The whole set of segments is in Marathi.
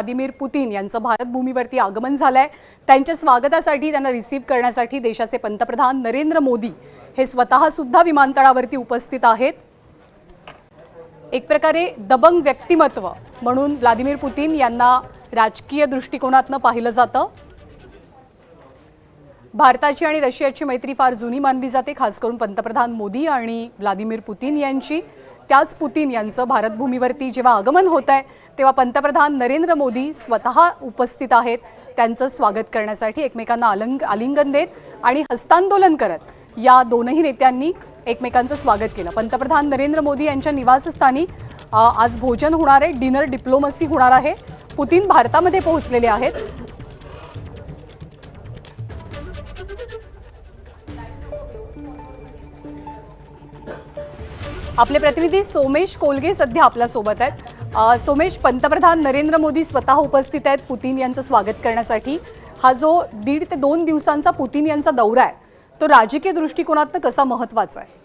व्लादिमीर पुतीन यांचं भारत भूमीवरती आगमन झालंय। त्यांच्या स्वागतासाठी त्यांना रिसीव्ह करण्यासाठी देशाचे पंतप्रधान नरेंद्र मोदी हे स्वतः सुद्धा विमानतळावरती उपस्थित आहेत। एक प्रकारे दबंग व्यक्तिमत्व म्हणून व्लादिमीर पुतीन यांना राजकीय दृष्टिकोनातून पाहिलं जातं। भारताची आणि रशियाची मैत्री फार जुनी मानली जाते, खास करून पंतप्रधान मोदी आणि व्लादिमीर पुतीन यांची। त्याच पुतीन यांचं भारत भूमीवरती जेव्हा आगमन होत आहे तेव्हा पंतप्रधान नरेंद्र मोदी स्वतः उपस्थित आहेत। त्यांचं स्वागत करण्यासाठी एकमेकांना आलिंगन देत आणि हस्तांदोलन करत या दोनही नेत्यांनी एकमेकांचं स्वागत केलं। पंतप्रधान नरेंद्र मोदी यांच्या निवासस्थानी आज भोजन होणार आहे, डिनर डिप्लोमसी होणार आहे। पुतीन भारतामध्ये पोहोचलेले आहेत। आपले प्रतिनिधी सोमेश कोलगे सध्या आपल्या सोबत आहेत। सोमेश, पंतप्रधान नरेंद्र मोदी स्वतः उपस्थित आहेत पुतीन यांचं स्वागत करण्यासाठी। हा जो 1.5 ते 2 दिवसांचा पुतीन यांचा दौरा आहे तो राजकीय दृष्टिकोनातून कसा महत्त्वाचा आहे?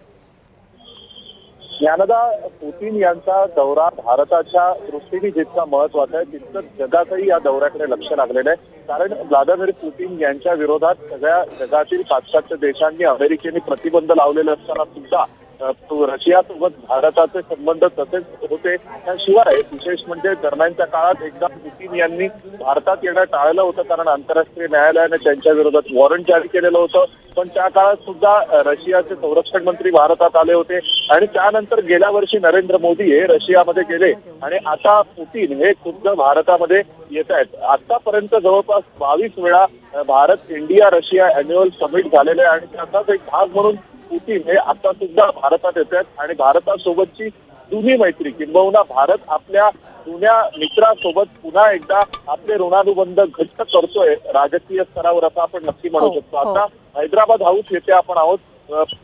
ज्ञानदा, पुतीन यांचा दौरा भारताच्या दृष्टीने जितका महत्त्वाचा आहे तितकंच जगातही या दौऱ्याकडे लक्ष लागलेलं आहे। कारण व्लादिमीर पुतीन यांच्या विरोधात सगळ्या जगातील पाश्चात्य देशांनी, अमेरिकेने प्रतिबंध लावलेले असताना सुद्धा रशियासोबत भारताचे संबंध तसेच होते। त्याशिवाय विशेष म्हणजे दरम्यानच्या काळात एकदा पुतीन यांनी भारतात येणं टाळलं होतं, कारण आंतरराष्ट्रीय न्यायालयाने त्यांच्या विरोधात वॉरंट जारी केलेलं होतं। पण त्या काळात सुद्धा रशियाचे संरक्षण मंत्री भारतात आले होते आणि त्यानंतर गेल्या वर्षी नरेंद्र मोदी हे रशियामध्ये गेले आणि आता पुतीन हे खुद्द भारतामध्ये येत आहेत। आतापर्यंत जवळपास 22 वेळा Bharat India Russia annual summit झालेले आहे आणि त्याचाच एक भाग म्हणून पुतीन हे आता सुद्धा भारतात येत आहेत आणि भारतासोबतची जुनी मैत्री किंबहुना भारत आपल्या जुन्या मित्रासोबत पुन्हा एकदा आपले ऋणानुबंध घट्ट करतोय राजकीय स्तरावर, असं आपण नक्की म्हणू शकतो। आता हैदराबाद हाऊस येथे आपण आहोत।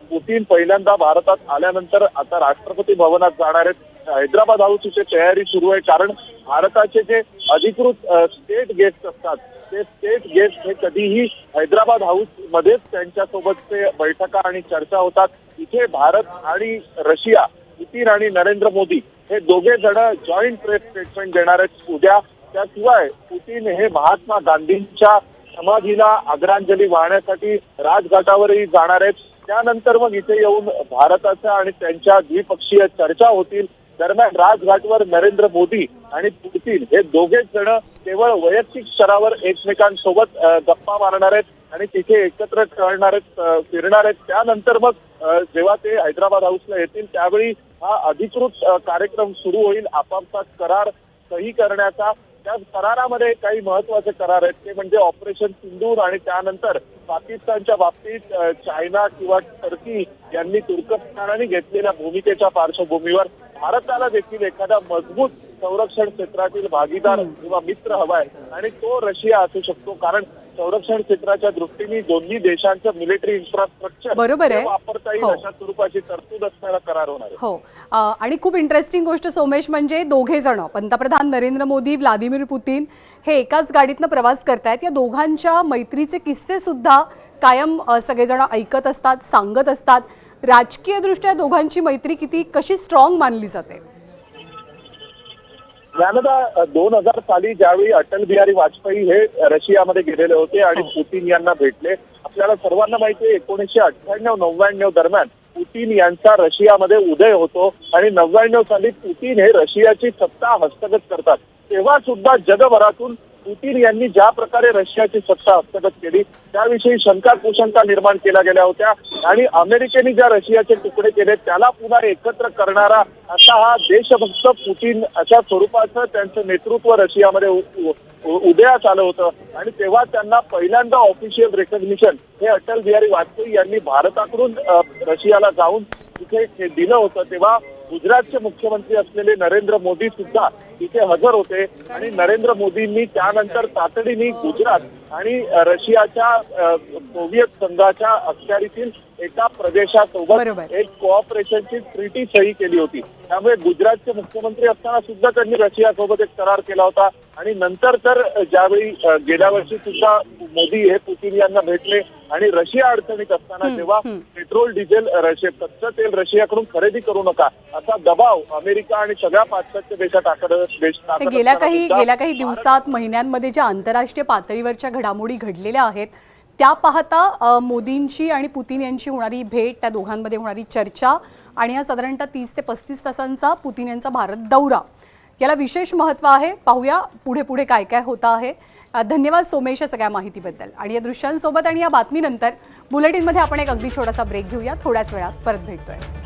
पुतीन पहिल्यांदा भारतात आल्यानंतर आता राष्ट्रपती भवनात जाणार आहेत। हैदराबाद हाऊस इथे तयारी सुरू आहे, कारण भारताचे जे अधिकृत स्टेट गेस्ट असतात ते स्टेट गेस्ट हे कधीही हैदराबाद हाऊस मध्येच त्यांच्यासोबतचे बैठका आणि चर्चा होतात। इथे भारत आणि रशिया, पुतीन आणि नरेंद्र मोदी हे दोघे जण जॉईंट प्रेस स्टेटमेंट देणार आहेत उद्या। त्याशिवाय पुतीन हे महात्मा गांधींच्या समाधीला आदरांजली वाहण्यासाठी राजघाटावरही जाणार आहेत। त्यानंतर मग इथे येऊन भारताच्या आणि त्यांच्या द्विपक्षीय चर्चा होतील। दरम्यान राजघाटवर नरेंद्र मोदी आणि पुतीन हे दोघेच जण केवळ वैयक्तिक स्तरावर एकमेकांसोबत गप्पा मारणार आहेत आणि तिथे एकत्र खेळणार आहेत, फिरणार आहेत। त्यानंतर मग जेव्हा ते हैदराबाद हाऊसला येतील त्यावेळी हा अधिकृत कार्यक्रम सुरू होईल, आपापसात करार सही करण्याचा। त्या करारामध्ये काही महत्वाचे करार आहेत, ते म्हणजे ऑपरेशन सिंदूर आणि त्यानंतर पाकिस्तानच्या बाबतीत चायना किंवा टर्की यांनी तुर्कस्तानने घेतलेल्या भूमिकेच्या पार्श्वभूमीवर भारताला देखील एखादा मजबूत संरक्षण क्षेत्रातील भागीदार किंवा मित्र हवाय आणि तो रशिया असू शकतो, कारण संरक्षण क्षेत्राच्या दृष्टीने दोन्ही देशांचं मिलिटरी इन्फ्रास्ट्रक्चर वापरता येईल अशा स्वरूपाची तरतूद असणारा करार होणार आहे। हो, आणि खूप इंटरेस्टिंग गोष्ट सोमेश म्हणजे दोघे जण पंतप्रधान नरेंद्र मोदी, व्लादिमीर पुतीन हे एकाच गाडीतनं प्रवास करतायत। या दोघांच्या मैत्रीचे किस्से सुद्धा कायम सगळेजण ऐकत असतात, सांगत असतात। राजकीय दृष्ट्या दोघांची मैत्री कशी स्ट्रॉंग मानली जाते? ज्ञानदा, 2000 साली ज्यावेळी अटल बिहारी वाजपेयी हे रशियामध्ये गेलेले होते आणि पुतीन यांना भेटले, आपल्याला सर्वांना माहिती आहे 1998-99 दरम्यान पुतीन यांचा रशियामध्ये उदय होतो आणि 99 साली पुतीन हे रशियाची सत्ता हस्तगत करतात। तेव्हा सुद्धा जगभरातून पुतीन यांनी ज्या प्रकारे रशियाची सत्ता हस्तगत केली त्याविषयी शंका कुशंका निर्माण केल्या गेल्या होत्या आणि अमेरिकेने ज्या रशियाचे तुकडे केले त्याला पुन्हा एकत्र करणारा असा हा देशभक्त पुतीन अशा स्वरूपाचं त्यांचं नेतृत्व रशियामध्ये उदयास आलं होतं आणि तेव्हा त्यांना पहिल्यांदा ऑफिशियल रेकग्निशन हे अटल बिहारी वाजपेयी यांनी भारताकडून रशियाला जाऊन तिथे दिलं होतं। तेव्हा गुजरातचे मुख्यमंत्री असलेले नरेंद्र मोदी सुद्धा तिथे हजर होते आणि नरेंद्र मोदींनी त्यानंतर तातडीने गुजरात आणि रशियाच्या सोव्हिएत संघाच्या अखत्यारीतील एका प्रदेशासोबत एक कोऑपरेशनची ट्रीटी सही केली होती। त्यामुळे गुजरातचे मुख्यमंत्री असताना सुद्धा त्यांनी रशियासोबत एक करार केला होता आणि नंतर तर ज्यावेळी गेल्या वर्षी सुद्धा मोदी हे पुतीन यांना भेटले आणि रशिया अडचणीत असताना जेव्हा पेट्रोल डिझेल कच्चं तेल रशियाकडून खरेदी करू नका असा दबाव अमेरिका आणि सगळ्या पाश्चात्य देशात गेल्या काही दिवसात महिन्यांमध्ये ज्या आंतरराष्ट्रीय पातळीवरच्या घडामोडी घडलेल्या आहेत त्या पाहता मोदींची आणि पुतीन यांची होणारी भेट, त्या दोघांमध्ये होणारी चर्चा आणि हा साधारणतः 30 ते 35 तासांचा पुतीन यांचा भारत दौरा याला विशेष महत्त्व आहे. पाहूया पुढे पुढे काय काय होतं आहे. धन्यवाद सोमेश या सगळ्या माहितीबद्दल. आणि या दृश्यांसोबत आणि या बातमीनंतर बुलेटिनमध्ये आपण एक अगदी छोटासा ब्रेक घेऊया. थोड्याच वेळात परत भेटतोय.